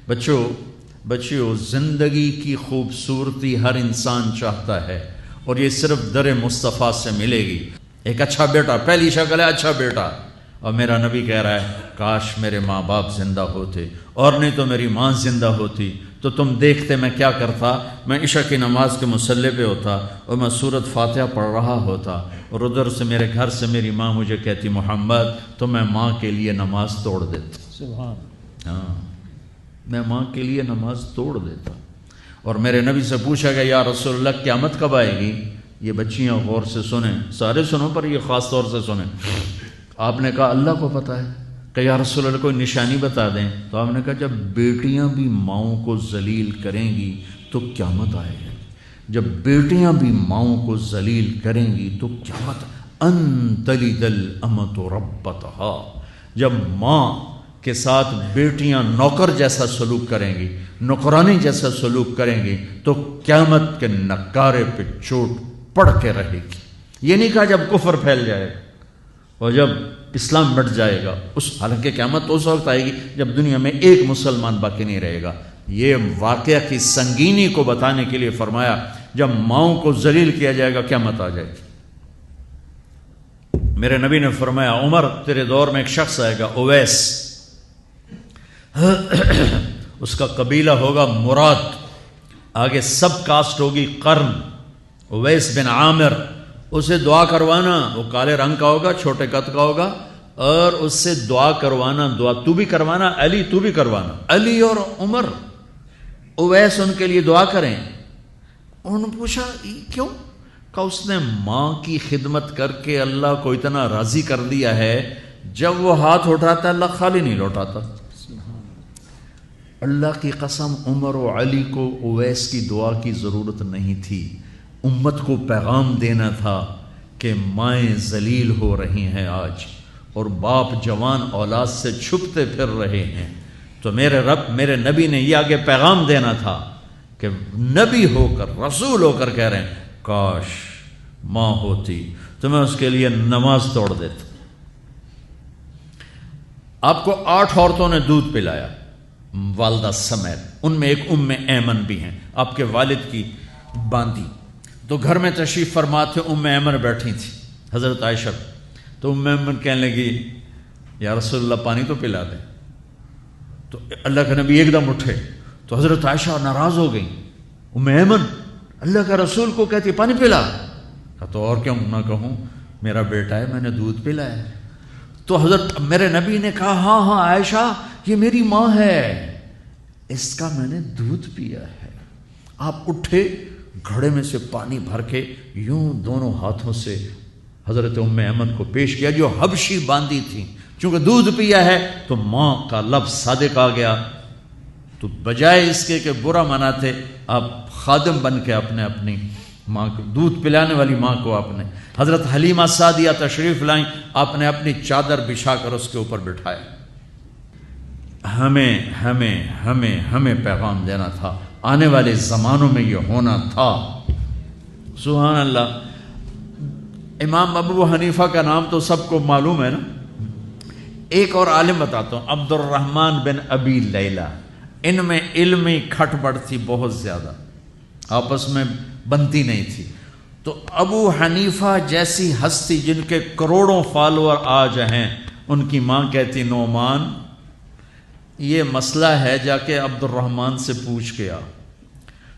بچیوں زندگی کی خوبصورتی ہر انسان چاہتا ہے، اور یہ صرف در مصطفیٰ سے ملے گی۔ ایک اچھا بیٹا، پہلی شکل ہے اچھا بیٹا، اور میرا نبی کہہ رہا ہے کاش میرے ماں باپ زندہ ہوتے، اور نہیں تو میری ماں زندہ ہوتی تو تم دیکھتے میں کیا کرتا۔ میں عشاء کی نماز کے مصلی پہ ہوتا اور میں سورۃ فاتحہ پڑھ رہا ہوتا، اور ادھر سے میرے گھر سے میری ماں مجھے کہتی محمد، تو میں ماں کے لیے نماز توڑ دیتا۔ سبحان، ہاں، میں ماں کے لیے نماز توڑ دیتا۔ اور میرے نبی سے پوچھا گیا یا رسول اللہ قیامت کب آئے گی؟ یہ بچیاں غور سے سنیں، سارے سنو پر یہ خاص طور سے سنیں۔ آپ نے کہا اللہ کو پتہ ہے، کہ یا رسول اللہ کوئی نشانی بتا دیں۔ تو آپ نے کہا جب بیٹیاں بھی ماؤں کو ذلیل کریں گی تو قیامت آئے گی۔ جب بیٹیاں بھی ماؤں کو ذلیل کریں گی تو قیامت، ان تلد الامۃ ربتہا، جب ماں کے ساتھ بیٹیاں نوکر جیسا سلوک کریں گی، نوکرانی جیسا سلوک کریں گی تو قیامت کے نکارے پہ چوٹ پڑ کے رہے گی۔ یہ نہیں کہا جب کفر پھیل جائے گا اور جب اسلام بٹ جائے گا، حالانکہ قیامت تو اس وقت آئے گی جب دنیا میں ایک مسلمان باقی نہیں رہے گا۔ یہ واقعہ کی سنگینی کو بتانے کے لیے فرمایا جب ماؤں کو ذلیل کیا جائے گا قیامت آ جائے گی۔ میرے نبی نے فرمایا عمر تیرے دور میں ایک شخص آئے گا اویس، اس کا قبیلہ ہوگا مراد، آگے سب کاسٹ ہوگی قرن، اویس بن عامر، اسے دعا کروانا، وہ کالے رنگ کا ہوگا، چھوٹے قد کا ہوگا، اور اس سے دعا کروانا، دعا تو بھی کروانا، علی تو بھی کروانا، علی اور عمر، اویس ان کے لیے دعا کریں۔ انہوں نے پوچھا کیوں؟ کہ اس نے ماں کی خدمت کر کے اللہ کو اتنا راضی کر دیا ہے، جب وہ ہاتھ اٹھاتا اللہ خالی نہیں لوٹاتا۔ اللہ کی قسم عمر و علی کو اویس کی دعا کی ضرورت نہیں تھی، امت کو پیغام دینا تھا کہ مائیں ذلیل ہو رہی ہیں آج، اور باپ جوان اولاد سے چھپتے پھر رہے ہیں۔ تو میرے رب، میرے نبی نے یہ آگے پیغام دینا تھا کہ نبی ہو کر، رسول ہو کر کہہ رہے ہیں کاش ماں ہوتی تو میں اس کے لیے نماز توڑ دیتا۔ آپ کو 8 عورتوں نے دودھ پلایا والدہ سمیت، ان میں ایک ام ایمن بھی ہیں، آپ کے والد کی باندی۔ تو گھر میں تشریف فرما تھے، ام ایمن بیٹھی تھی حضرت عائشہ، تو ام ایمن کہنے لگی یا رسول اللہ پانی تو پلا دیں۔ تو اللہ کے نبی ایک دم اٹھے، تو حضرت عائشہ ناراض ہو گئی، ام ایمن اللہ کا رسول کو کہتی پانی پلا، تو اور کیوں نہ کہوں، میرا بیٹا ہے، میں نے دودھ پلایا ہے۔ تو حضرت میرے نبی نے کہا ہاں ہاں عائشہ یہ میری ماں ہے، اس کا میں نے دودھ پیا ہے۔ آپ اٹھے، گھڑے میں سے پانی بھر کے یوں دونوں ہاتھوں سے حضرت ام ایمن کو پیش کیا جو حبشی باندی تھی، چونکہ دودھ پیا ہے تو ماں کا لفظ صادق آ گیا۔ تو بجائے اس کے کہ برا مناتے، آپ خادم بن کے اپنی ماں کو، دودھ پلانے والی ماں کو آپ نے، حضرت حلیمہ سعدیہ تشریف لائیں، آپ نے اپنی چادر بچھا کر اس کے اوپر بٹھایا۔ ہمیں پیغام دینا تھا، آنے والے زمانوں میں یہ ہونا تھا۔ سبحان اللہ۔ امام ابو حنیفہ کا نام تو سب کو معلوم ہے نا، ایک اور عالم بتاتا ہوں، عبد الرحمن بن ابی لیلہ، ان میں علمی کھٹ بڑھ تھی بہت زیادہ، آپس میں بنتی نہیں تھی۔ تو ابو حنیفہ جیسی ہستی جن کے کروڑوں فالوور آج ہیں، ان کی ماں کہتی نعمان یہ مسئلہ ہے، جا کے عبد الرحمن سے پوچھ کے آ۔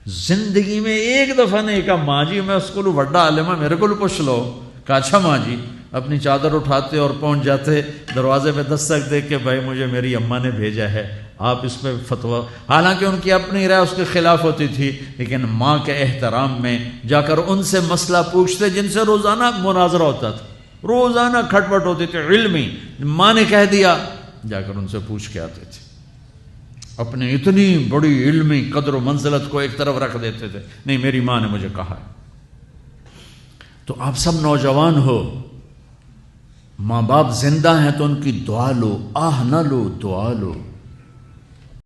زندگی میں ایک دفعہ نہیں کہا ماں جی میں اس کو بڑا عالم ہے میرے کو پوچھ لو، کہا اچھا ماں جی، اپنی چادر اٹھاتے اور پہنچ جاتے دروازے پہ دستک دے کے بھائی مجھے میری اماں نے بھیجا ہے، آپ اس پہ فتویٰ، حالانکہ ان کی اپنی رائے اس کے خلاف ہوتی تھی، لیکن ماں کے احترام میں جا کر ان سے مسئلہ پوچھتے جن سے روزانہ مناظرہ ہوتا تھا، روزانہ کھٹ پٹ ہوتی تھی علمی، ماں نے کہہ دیا جا کر ان سے پوچھ کے آتے تھے، اپنے اتنی بڑی علمی قدر و منزلت کو ایک طرف رکھ دیتے تھے، نہیں میری ماں نے مجھے کہا ہے۔ تو آپ سب نوجوان ہو، ماں باپ زندہ ہیں تو ان کی دعا لو، آہ نہ لو، دعا لو۔